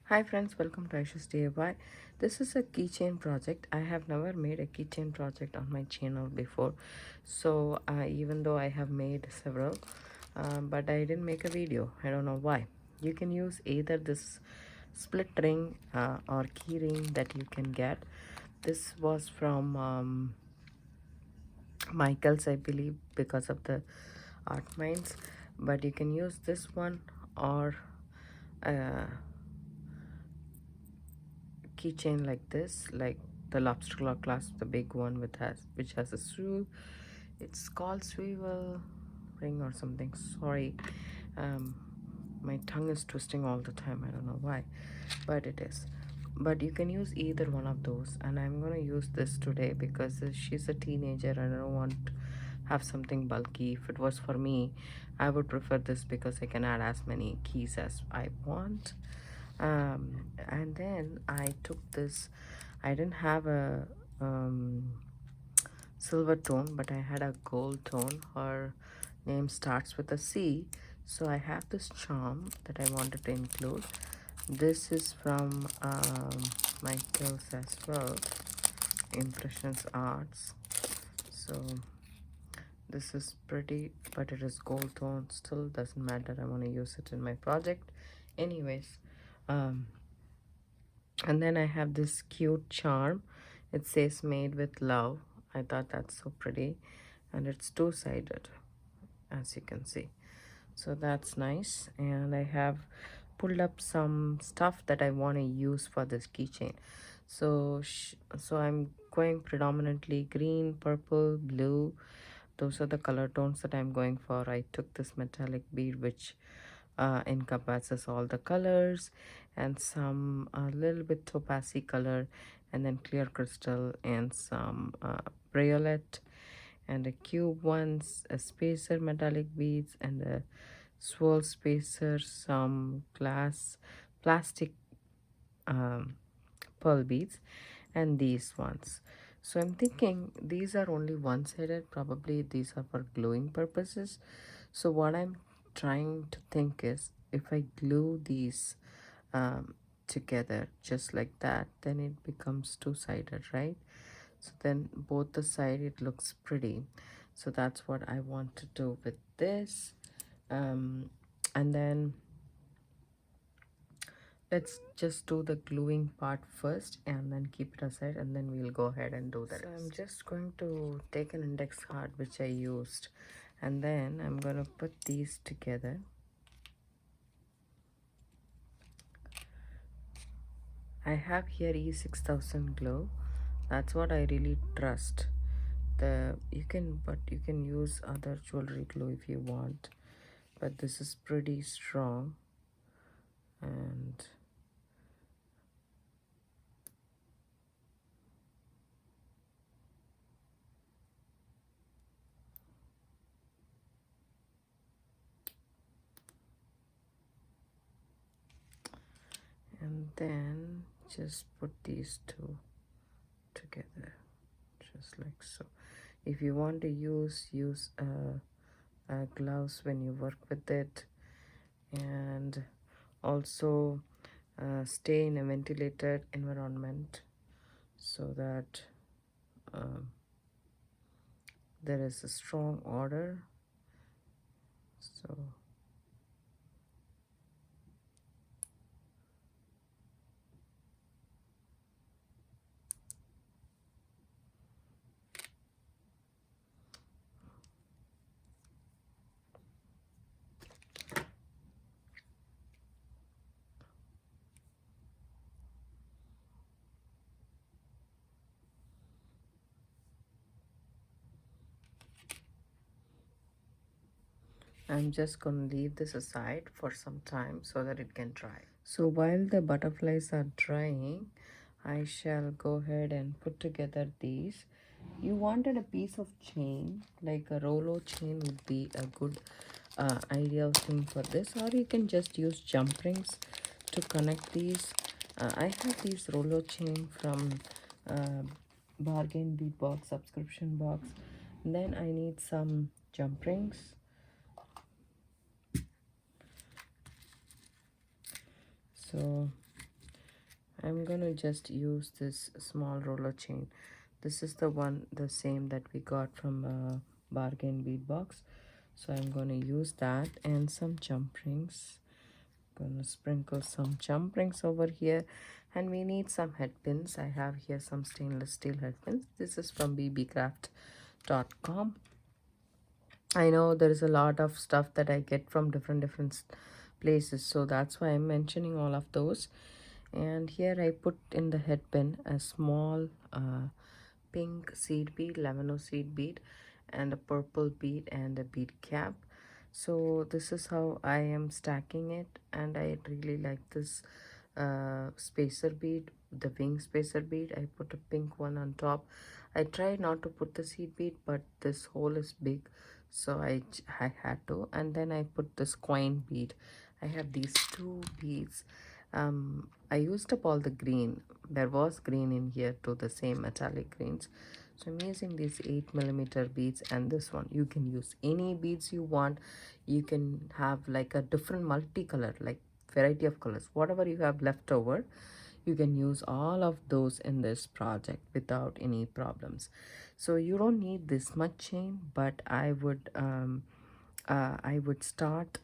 Hi friends, welcome to Aishusdiy. This is a keychain project. I have never made a keychain project on my channel before. So even though I have made several, but I didn't make a video. I don't know why. You can use either this split ring or key ring that you can get. This was from Michael's, I believe, because of the art mines. But you can use this one or uh, keychain like this, like the lobster claw clasp, the big one with which has a screw. It's called swivel ring or something. Sorry, um my tongue is twisting all the time. I don't know why, but it is. But you can use either one of those, and I'm gonna use this today because she's a teenager and I don't want to have something bulky. If it was for me, I would prefer this because I can add as many keys as I want. And then I took this. I didn't have a silver tone, but I had a gold tone. Her name starts with a C, so I have this charm that I wanted to include. This is from Michael's as well, Impressions Arts. So this is pretty, but it is gold tone. Still doesn't matter, I want to use it in my project anyways. um and then I have this cute charm. It says made with love. I thought that's so pretty, and it's two-sided, as you can see. So that's nice. And I have pulled up some stuff that I want to use for this keychain. So I'm going predominantly green, purple, blue. Those are the color tones that I'm going for. I took this metallic bead which encompasses all the colors, and some a little bit topaz color, and then clear crystal, and some violet, and a cube ones, a spacer metallic beads, and a swirl spacer, some glass plastic um, pearl beads, and these ones. So I'm thinking these are only one-sided. Probably these are for gluing purposes. So what I'm trying to think is, if I glue these together just like that, then it becomes two-sided, right? So then both the side it looks pretty. So that's what I want to do with this. And then let's just do the gluing part first and then keep it aside, and then we'll go ahead and do that. So I'm just going to take an index card which I used, and then I'm going to put these together. I have here E6000 glue. That's what I really trust. But you can use other jewelry glue if you want, but this is pretty strong. And then just put these two together just like so. If you want to use gloves when you work with it, and also stay in a ventilated environment so that um, there is a strong odor. So I'm just going to leave this aside for some time so that it can dry. So while the butterflies are drying, I shall go ahead and put together these. You wanted a piece of chain, like a Rolo chain would be a good ideal thing for this, or you can just use jump rings to connect these. I have these Rolo chain from uh, bargain bead box, subscription box. And then I need some jump rings. So I'm gonna just use this small roller chain. This is the one, the same that we got from a bargain bead box. So I'm gonna use that and some jump rings. Gonna sprinkle some jump rings over here, and we need some head pins. I have here some stainless steel head pins. This is from bbcraft.com. I know there is a lot of stuff that I get from different places, so that's why I'm mentioning all of those. And here I put in the head pin a small pink seed bead, lemon seed bead, and a purple bead and a bead cap. So this is how I am stacking it, and I really like this spacer bead, the wing spacer bead. I put a pink one on top. I try not to put the seed bead, but this hole is big, so I had to. And then I put this coin bead. I have these two beads. I used up all the green. There was green in here too, the same metallic greens. So I'm using these 8mm beads and this one. You can use any beads you want. You can have like a different multicolor, like variety of colors. Whatever you have left over, you can use all of those in this project without any problems. So you don't need this much chain, but I would start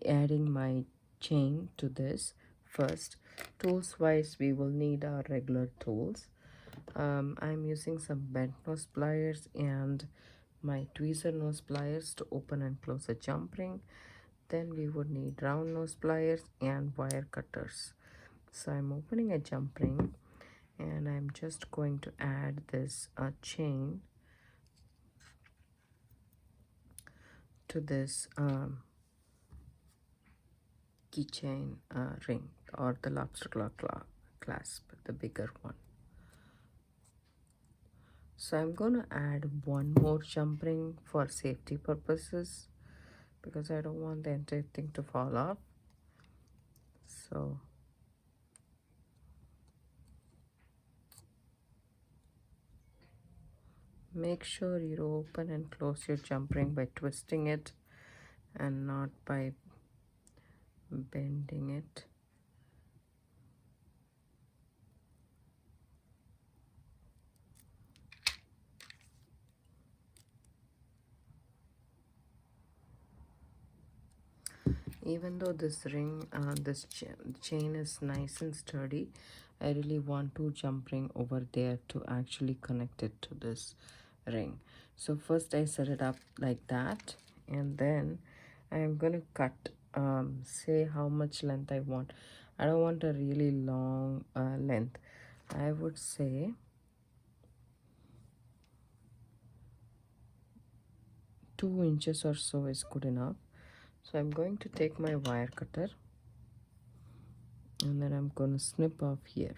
adding my chain to this first. Tools wise, we will need our regular tools. I'm using some bent nose pliers and my tweezer nose pliers to open and close a jump ring. Then we would need round nose pliers and wire cutters. So I'm opening a jump ring, and I'm just going to add this chain to this keychain ring, or the lobster claw clasp, the bigger one. So I'm going to add one more jump ring for safety purposes, because I don't want the entire thing to fall off. So make sure you open and close your jump ring by twisting it and not by bending it. Even though this ring, this chain is nice and sturdy, I really want to jump ring over there to actually connect it to this ring. So first I set it up like that, and then I'm gonna cut, say how much length I want. I don't want a really long length. I would say 2 inches or so is good enough. So I'm going to take my wire cutter, and then I'm going to snip off here.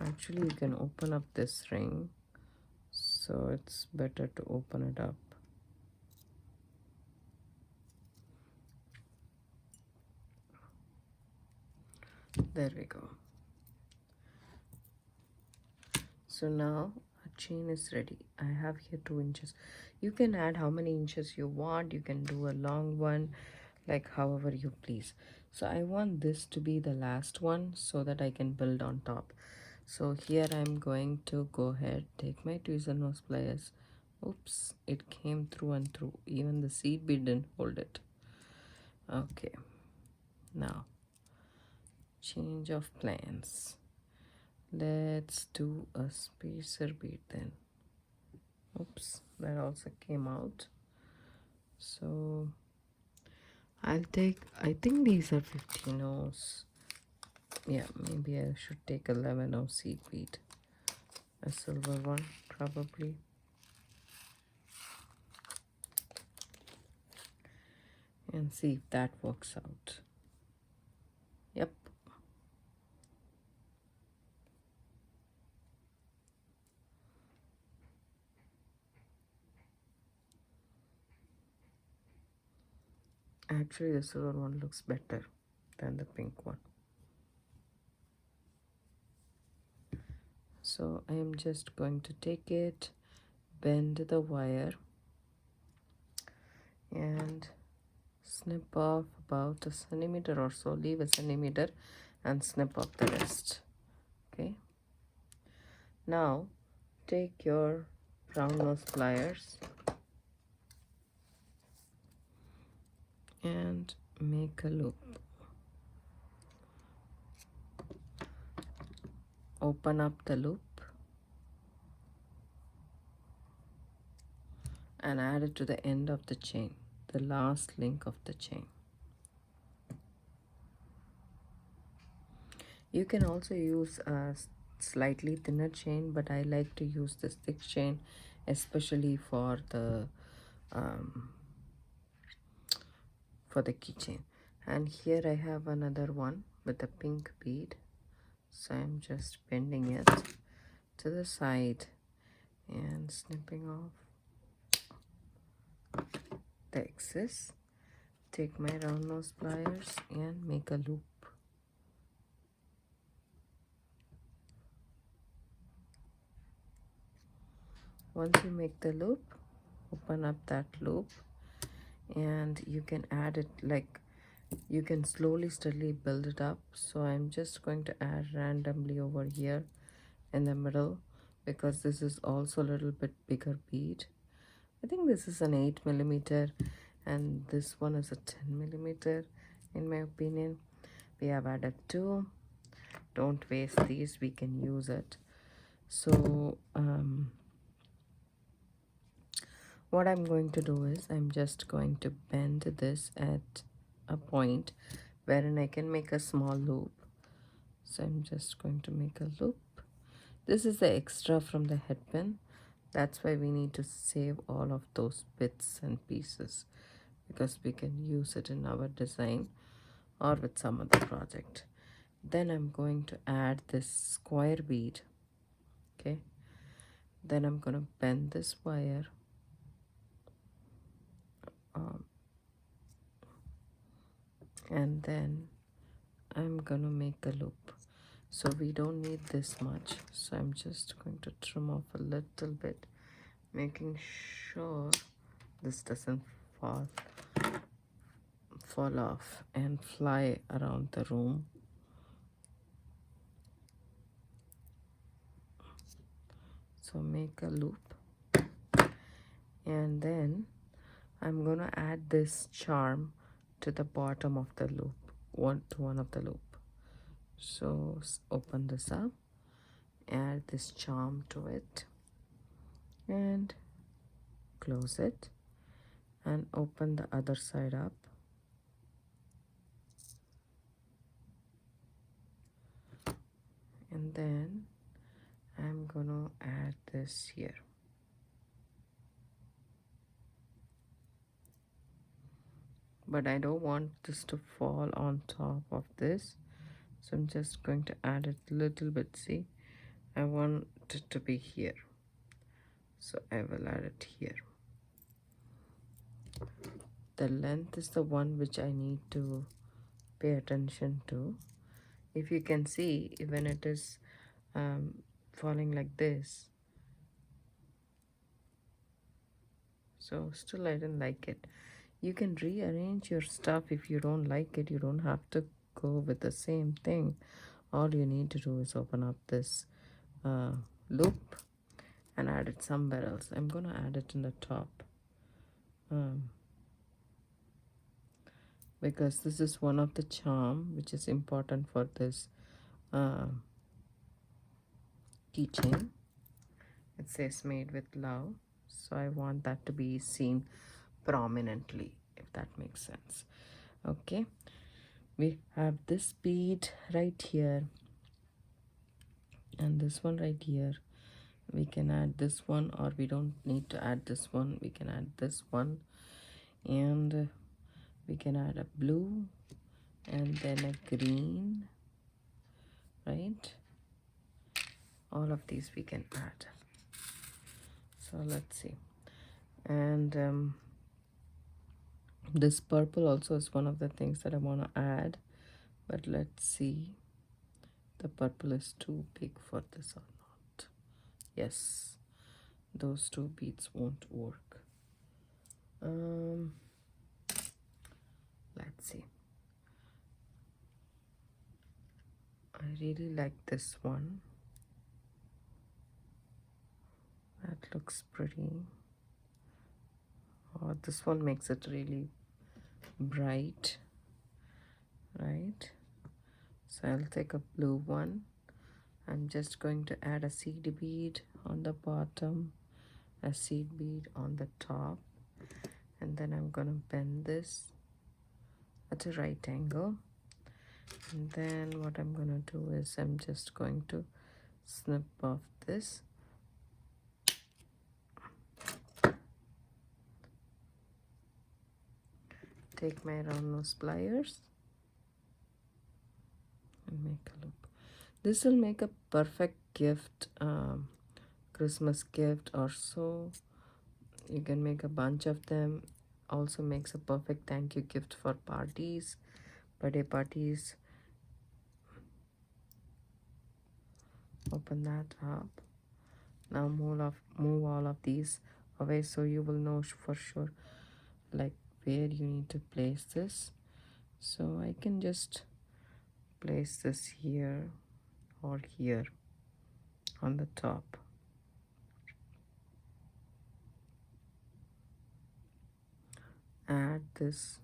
Actually, you can open up this ring, so it's better to open it up. There we go. So now our chain is ready. I have here 2 inches. You can add how many inches you want. You can do a long one, like however you please. So I want this to be the last one so that I can build on top. So here I'm going to go ahead, take my tweezer nose pliers. Oops, it came through and through. Even the seed bead didn't hold it. Okay, now change of plans. Let's do a spacer bead then. Oops, that also came out. So I'll take, I think these are 15 O's. Yeah, maybe I should take 11 O seed bead. A silver one, probably. And see if that works out. Yep. Actually, the silver one looks better than the pink one. So I am just going to take it, bend the wire, and snip off about a centimeter or so. Leave a centimeter and snip off the rest. Okay. Now take your round nose pliers and make a loop. Open up the loop and add it to the end of the chain, the last link of the chain. You can also use a slightly thinner chain, but I like to use this thick chain, especially for the keychain. And here I have another one with a pink bead, so I'm just bending it to the side and snipping off the excess. Take my round nose pliers and make a loop. Once you make the loop, open up that loop, and you can add it, like you can slowly steadily build it up. So I'm just going to add randomly over here in the middle, because this is also a little bit bigger bead. I think this is an 8 millimeter and this one is a 10 millimeter in my opinion. We have added 2. Don't waste these, we can use it. So what I'm going to do is I'm just going to bend this at a point wherein I can make a small loop. So I'm just going to make a loop. This is the extra from the head pin. That's why we need to save all of those bits and pieces, because we can use it in our design or with some other project. Then I'm going to add this square bead. Okay. Then I'm going to bend this wire. And then I'm going to make a loop. So we don't need this much. So I'm just going to trim off a little bit, making sure this doesn't fall off and fly around the room. So make a loop, and then I'm gonna add this charm to the bottom of the loop, one of the loop. So open this up, add this charm to it, and close it, and open the other side up. And then I'm gonna add this here. But I don't want this to fall on top of this, so I'm just going to add it a little bit. See, I want it to be here, so I will add it here. The length is the one which I need to pay attention to. If you can see, when it is falling like this, so still I didn't like it. You can rearrange your stuff. If you don't like it, you don't have to go with the same thing. All you need to do is open up this loop and add it somewhere else. I'm gonna add it in the top, because this is one of the charm which is important for this keychain. It says made with love, so I want that to be seen prominently, if that makes sense. Okay, we have this bead right here and this one right here. We can add this one, or we don't need to add this one. We can add this one, and we can add a blue and then a green, right? All of these we can add. So let's see. And this purple also is one of the things that I want to add, but let's see, the purple is too big for this or not. Yes, those two beads won't work. Let's see. I really like this one. That looks pretty. Oh, this one makes it really bright, right? So I'll take a blue one. I'm just going to add a seed bead on the bottom, a seed bead on the top, and then I'm going to bend this at a right angle. And then what I'm going to do is I'm just going to snip off this. Take my round nose pliers and make a loop. This will make a perfect gift, Christmas gift or so. You can make a bunch of them. Also makes a perfect thank you gift for parties, birthday parties. Open that up. Now move all of these away so you will know for sure like where you need to place this. So I can just place this here or here on the top. Add this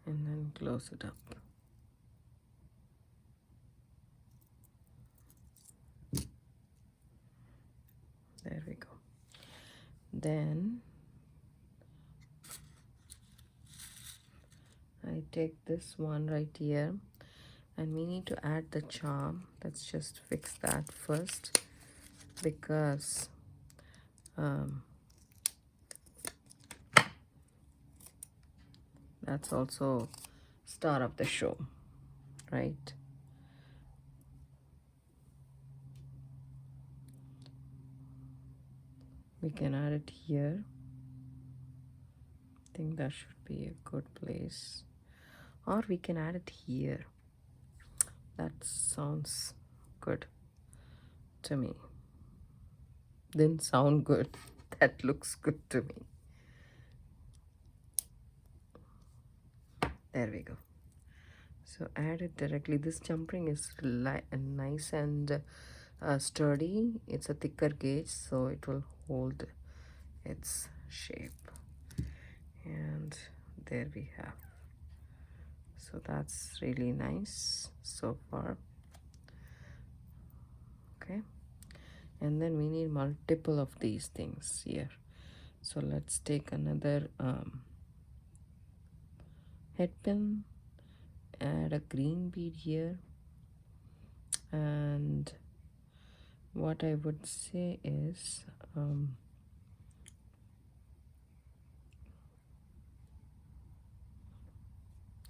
and then close it up. There we go. Then I take this one right here and we need to add the charm. Let's just fix that first because that's also star of the show, right? We can add it here. I think that should be a good place. Or we can add it here. That sounds good to me. Didn't sound good. That looks good to me. There we go. So add it directly. This jump ring is nice and sturdy. It's a thicker gauge, so it will hold its shape. And there we have. So that's really nice so far. Okay. And then we need multiple of these things here. So let's take another head pin, add a green bead here, and what I would say is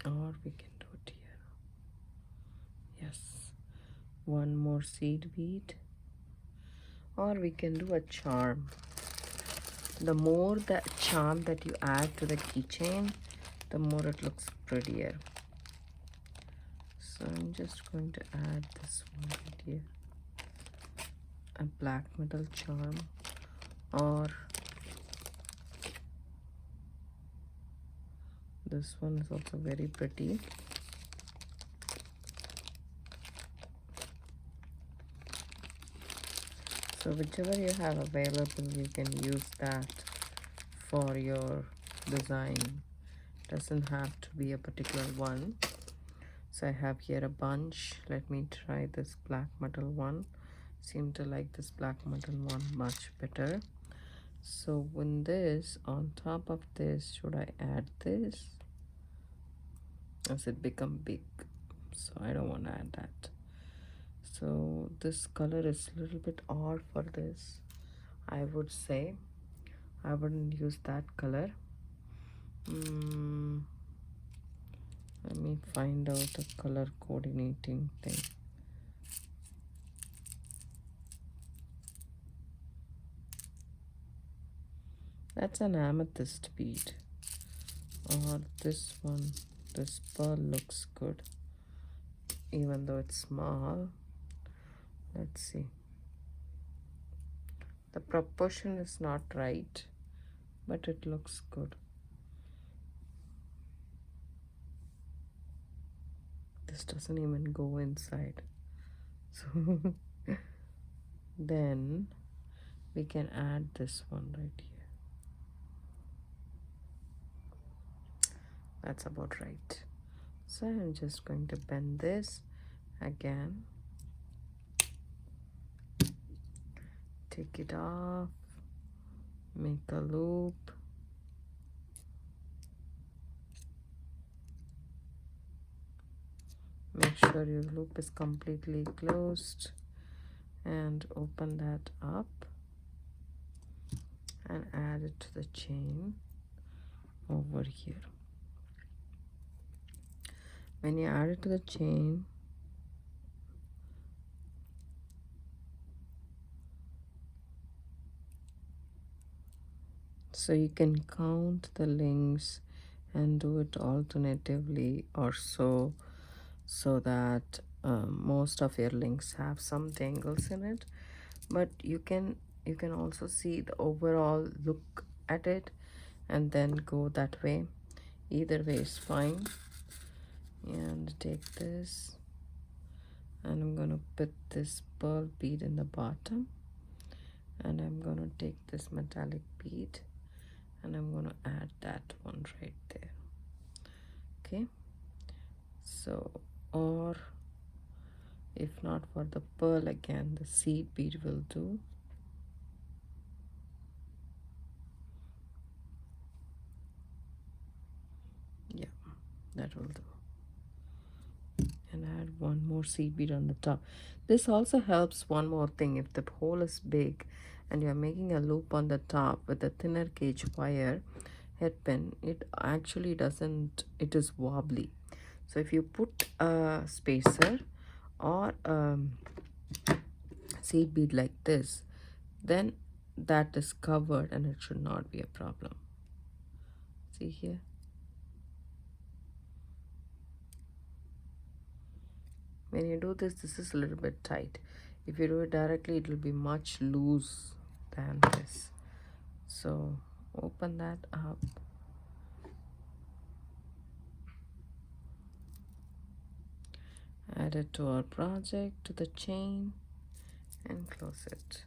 or we can do it here. Yes, one more seed bead, or we can do a charm. The more the charm that you add to the keychain, the more it looks prettier. So I'm just going to add this one right here, a black metal charm, or this one is also very pretty. So whichever you have available, you can use that for your design. Doesn't have to be a particular one. So I have here a bunch. Let me try this black metal one. Seem to like this black metal one much better. So when this, on top of this, should I add this? Does it become big? So I don't want to add that. So this color is a little bit odd for this. I would say I wouldn't use that color. Let me find out a color coordinating thing. That's an amethyst bead. Or this one, this pearl looks good, even though it's small. Let's see. The proportion is not right, but it looks good. This doesn't even go inside. So then we can add this one right here. That's about right. So I'm just going to bend this again, take it off, make a loop, make sure your loop is completely closed, and open that up and add it to the chain over here. When you add it to the chain, so you can count the links and do it alternatively or so that most of your links have some dangles in it, but you can also see the overall look at it and then go that way. Either way is fine. And take this, and I'm gonna put this pearl bead in the bottom, and I'm gonna take this metallic bead and I'm gonna add that one right there. Okay, so, or if not for the pearl, again the seed bead will do. Yeah, that will do. And add one more seed bead on the top. This also helps one more thing. If the hole is big and you're making a loop on the top with a thinner gauge wire headpin, it actually doesn't, it is wobbly. So if you put a spacer or seed bead like this, then that is covered and it should not be a problem. See here? When you do this, this is a little bit tight. If you do it directly, it will be much loose than this. So open that up. Add it to our project, to the chain, and close it.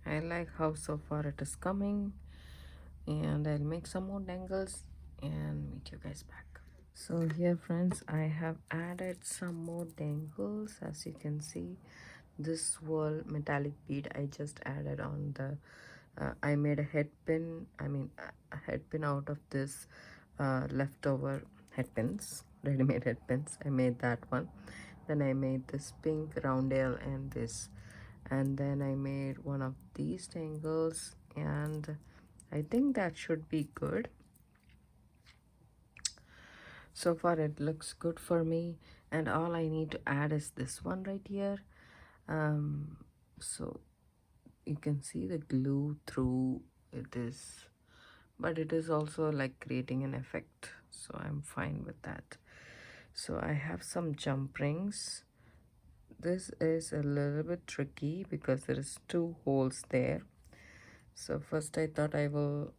I like how so far it is coming, and I'll make some more dangles and meet you guys back. So here friends, I have added some more dangles. As you can see, this swirl metallic bead I just added on the I made a head pin, a head pin out of this leftover head pins, ready-made head pins. I made that one. Then I made this pink roundel and this, and then I made one of these tangles, and I think that should be good. So far it looks good for me, and all I need to add is this one right here. So you can see the glue through this, but it is also like creating an effect, so I'm fine with that. So I have some jump rings. This is a little bit tricky because there is 2 holes there. So first I thought I will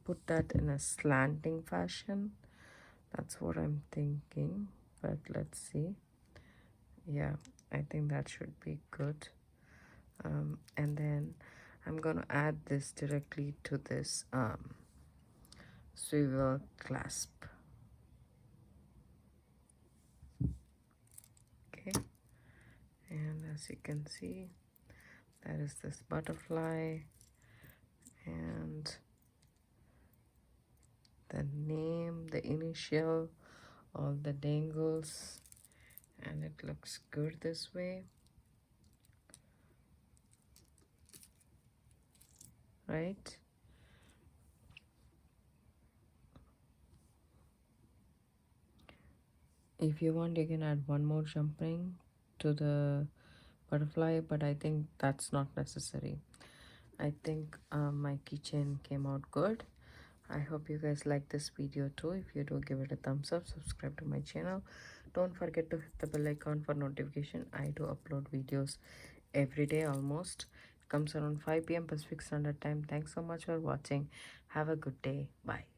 put that in a slanting fashion. That's what I'm thinking, but let's see. Yeah, I think that should be good. And then I'm gonna add this directly to this swivel clasp. Okay, and as you can see, that is this butterfly and the name, the initial, all the dangles, and it looks good this way, right? If you want, you can add one more jump ring to the butterfly, but I think that's not necessary. I think my keychain came out good. I hope you guys like this video too. If you do, give it a thumbs up, subscribe to my channel. Don't forget to hit the bell icon for notification. I do upload videos every day almost. Comes around 5 p.m. Pacific Standard Time. Thanks so much for watching. Have a good day. Bye.